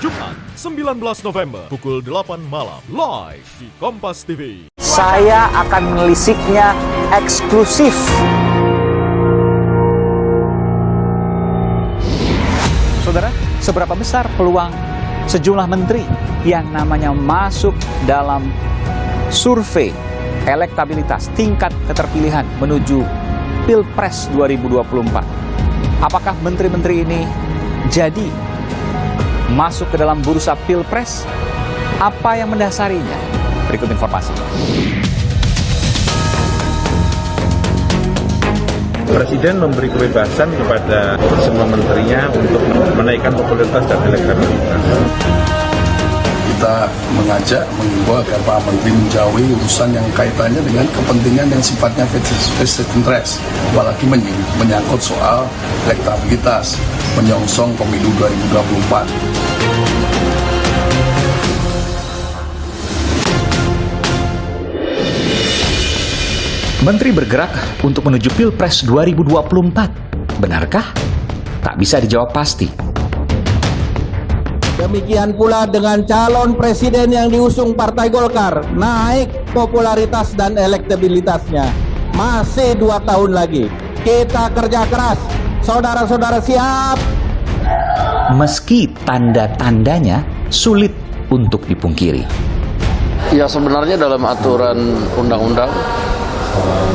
Jumat 19 November pukul 8 malam live di Kompas TV. Saya akan menelisiknya eksklusif. Saudara, seberapa besar peluang sejumlah menteri yang namanya masuk dalam survei elektabilitas tingkat keterpilihan menuju Pilpres 2024? Apakah menteri-menteri ini jadi masuk ke dalam bursa Pilpres? Apa yang mendasarinya? Berikut informasi. Presiden memberi kebebasan kepada semua menterinya untuk menaikkan popularitas dan elektabilitas. Kita mengajak, mengimbau agar Pak Menteri menjauhi urusan yang kaitannya dengan kepentingan yang sifatnya vested interest, apalagi menyangkut soal elektabilitas, menyongsong pemilu 2024. Menteri bergerak untuk menuju Pilpres 2024. Benarkah? Tak bisa dijawab pasti. Demikian pula dengan calon presiden yang diusung Partai Golkar, naik popularitas dan elektabilitasnya. Masih 2 tahun lagi. Kita kerja keras. Saudara-saudara siap. Meski tanda-tandanya sulit untuk dipungkiri. Ya sebenarnya dalam aturan undang-undang,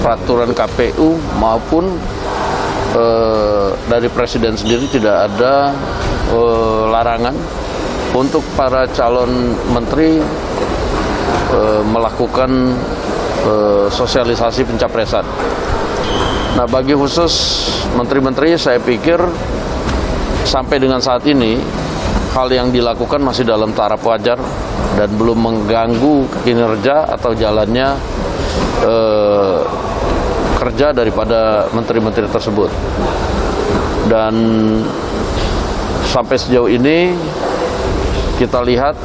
peraturan KPU maupun dari presiden sendiri tidak ada larangan untuk para calon menteri melakukan sosialisasi pencapresan. Nah, bagi khusus menteri-menteri, saya pikir sampai dengan saat ini hal yang dilakukan masih dalam taraf wajar dan belum mengganggu kinerja atau jalannya kerja daripada menteri-menteri tersebut. Dan sampai sejauh ini kita lihat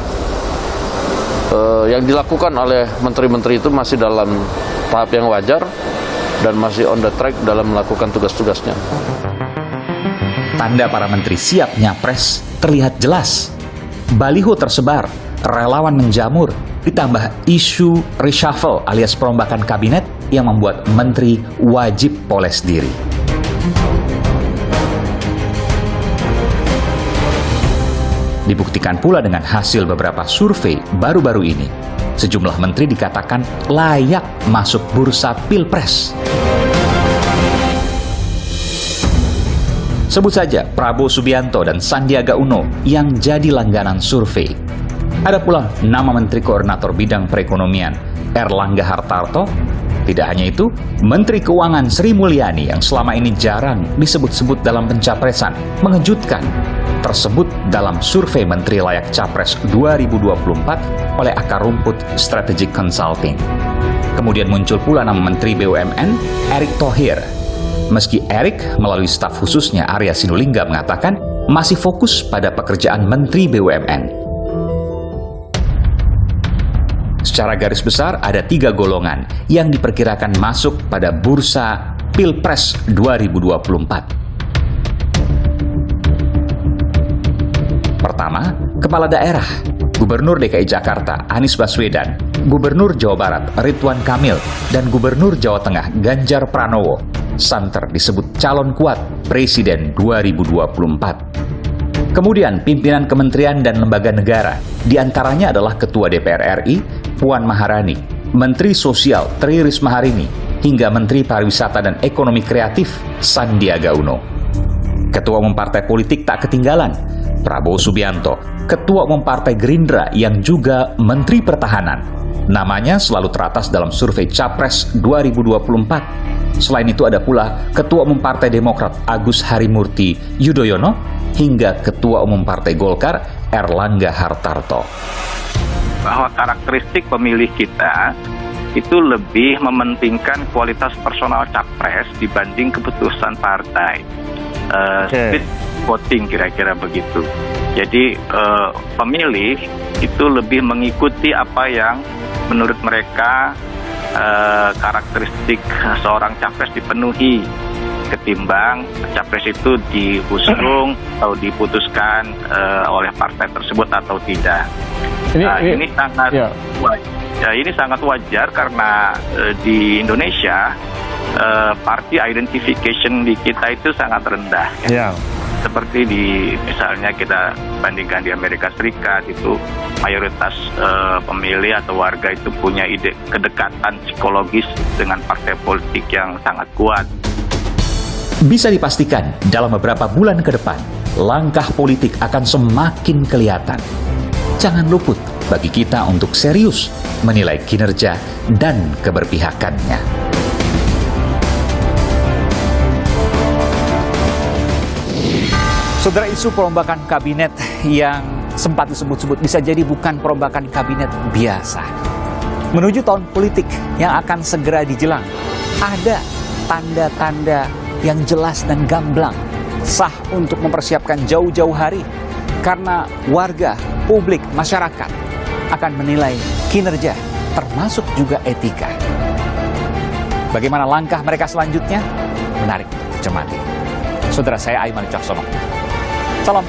yang dilakukan oleh menteri-menteri itu masih dalam tahap yang wajar dan masih on the track dalam melakukan tugas-tugasnya. Tanda para menteri siap nyapres terlihat jelas. Baliho tersebar, relawan menjamur, ditambah isu reshuffle alias perombakan kabinet yang membuat menteri wajib poles diri. Dibuktikan pula dengan hasil beberapa survei baru-baru ini. Sejumlah menteri dikatakan layak masuk bursa Pilpres. Sebut saja Prabowo Subianto dan Sandiaga Uno yang jadi langganan survei. Ada pula nama Menteri Koordinator Bidang Perekonomian Erlangga Hartarto. Tidak hanya itu, Menteri Keuangan Sri Mulyani yang selama ini jarang disebut-sebut dalam pencapresan mengejutkan tersebut dalam survei Menteri Layak Capres 2024 oleh Akar Rumput Strategic Consulting. Kemudian muncul pula nama Menteri BUMN Erick Thohir. Meski Erick melalui staf khususnya Arya Sinulinga mengatakan masih fokus pada pekerjaan Menteri BUMN. Secara garis besar ada 3 golongan yang diperkirakan masuk pada bursa Pilpres 2024. Pertama, Kepala Daerah, Gubernur DKI Jakarta Anies Baswedan, Gubernur Jawa Barat Ridwan Kamil, dan Gubernur Jawa Tengah Ganjar Pranowo. Santer disebut calon kuat Presiden 2024. Kemudian pimpinan kementerian dan lembaga negara, diantaranya adalah Ketua DPR RI Puan Maharani, Menteri Sosial Tri Risma Harini, hingga Menteri Pariwisata dan Ekonomi Kreatif Sandiaga Uno. Ketua Umum Partai Politik tak ketinggalan, Prabowo Subianto, Ketua Umum Partai Gerindra yang juga Menteri Pertahanan. Namanya selalu teratas dalam survei Capres 2024. Selain itu ada pula Ketua Umum Partai Demokrat Agus Harimurti Yudhoyono hingga Ketua Umum Partai Golkar Erlangga Hartarto. Bahwa karakteristik pemilih kita itu lebih mementingkan kualitas personal capres dibanding keputusan partai. Split voting kira-kira begitu. Jadi pemilih itu lebih mengikuti apa yang menurut mereka karakteristik seorang capres dipenuhi. ketimbang capres itu diusung atau diputuskan oleh partai tersebut atau tidak. Ini sangat ini sangat wajar karena di Indonesia party identification di kita itu sangat rendah. Seperti misalnya kita bandingkan di Amerika Serikat, itu mayoritas pemilih atau warga itu punya kedekatan psikologis dengan partai politik yang sangat kuat. Bisa dipastikan dalam beberapa bulan ke depan, langkah politik akan semakin kelihatan. Jangan luput bagi kita untuk serius menilai kinerja dan keberpihakannya. Saudara, isu perombakan kabinet yang sempat disebut-sebut bisa jadi bukan perombakan kabinet biasa. Menuju tahun politik yang akan segera dijelang, ada tanda-tanda yang jelas dan gamblang sah untuk mempersiapkan jauh-jauh hari karena warga, publik, masyarakat akan menilai kinerja termasuk juga etika. Bagaimana langkah mereka selanjutnya? Menarik untuk dicermati. Saudara, saya Aiman Caksono. Salam.